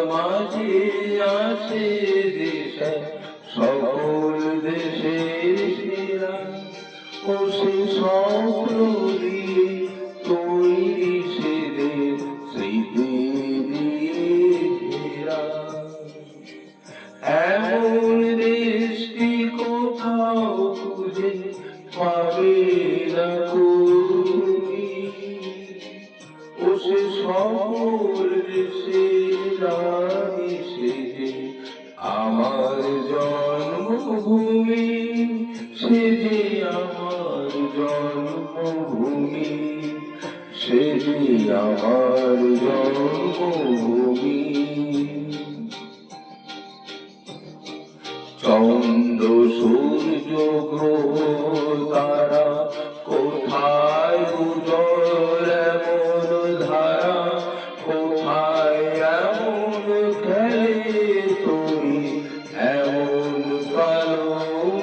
মাঝে আছে দেশে সকল দেশের সেরা ও সে স্বপ্ন দিয়ে তৈরি সে দেশ স্মৃতি দিয়ে ঘেরা। এমন দেশটি কোথাও খুঁজে পাবে না তুমি, ও সে সকল দেশের রানী সে যে আমার জন্মভূমি, সে যে আমার জন্মভূমি, সে যে আমার জন্মভূমি। চন্দ্র সূর্য গ্রহ তারা কোথায় উজ্জ্বল এমন ধারা, কোথায় এমন খেলে তুমি এমন কালো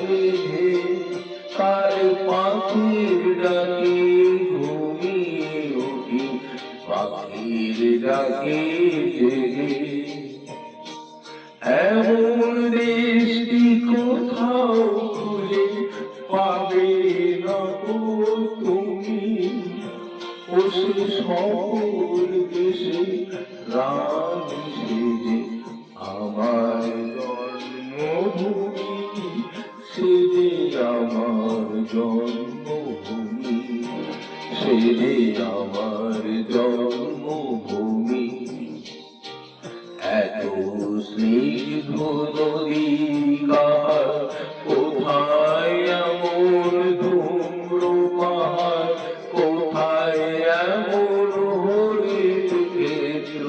মেঘে, কার পাখির ডাকে ঘুমিয়ে উঠি পাখির ডাকে জেগে। এমন দেশটি কোথাও খুঁজে পাবে না তুমি, ও সে সকল দেশে রানী সে যে আমার জন্মভূমি, সে যে আমার জন্মভূমি, সে যে আমার জন্মভূমি। এত স্নিগ্ধ নদী কাহার, কোথায় এমন ধূম্র পাহাড়, কোথায় এমন হরিত ক্ষেত্র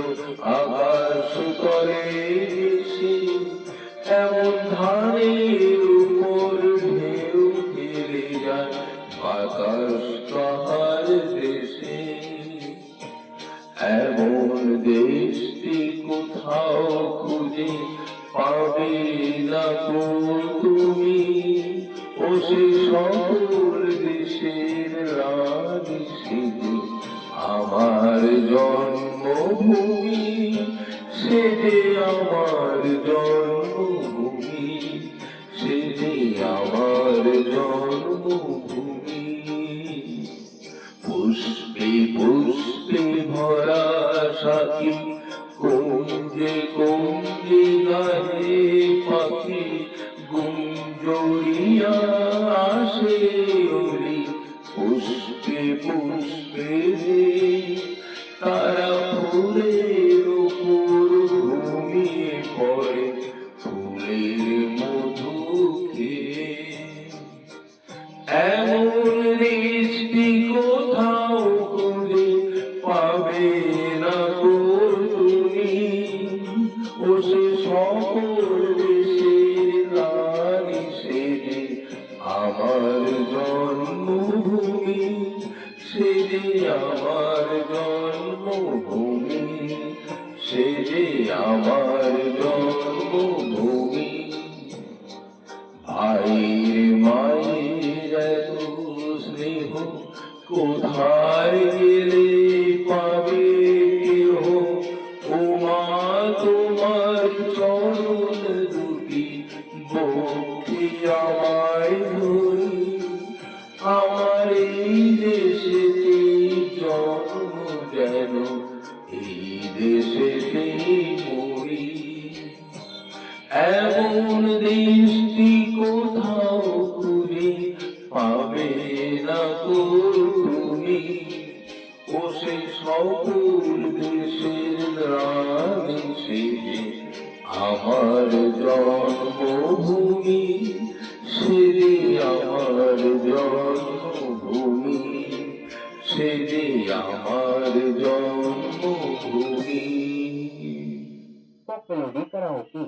আকাশ তলে ভেসে, এমন ধানের উপর ঢেউ খেলে যায় বাতাস কাহার দেশে। এমন দেশটি কোথাও খুঁজে পাবে না তুমি, ও সে সকল দেশের রানী সে যে আমার জন্মভূমি, সে যে আমার জন্মভূমি, সে যে আমার জন্মভূমি। পুষ্পে পুষ্পে ভরা সাথী, কুঞ্জে কুঞ্জে গায়ে পাখি, গুঞ্জরিয়া আসে ওলি পুষ্পে পুষ্পে, তারা ফুলের উপর ঘুমিয়ে পড়ে ফুলের মধু খেয়ে। এমন দেশটি কোথাও খুঁজে পাবে না তুমি, ও সে সকল দেশের রানী সে যে আমার জন্মভূমি, সে যে আমার জন্মভূমি, সে যে আমার জন্মভূমি। ভাইয়ের মায়ের এত স্নেহ কোথায় গেলে পাবে কেহ, ও মা তোমার চরণ দুটি বক্ষে আমায় ধরি, আমার এই দেশেতে জন্ম যেন এই দেশেতেই মরি। এমন দেশটি কোথাও খুঁজে পাবে না তুমি, ও সে সকল দেশের রানী সে যে আমার জন্মভূমি, সে যে আমার জন্মভূমি, সে যে আমার জন্মভূমি। Pop Melody Karaoke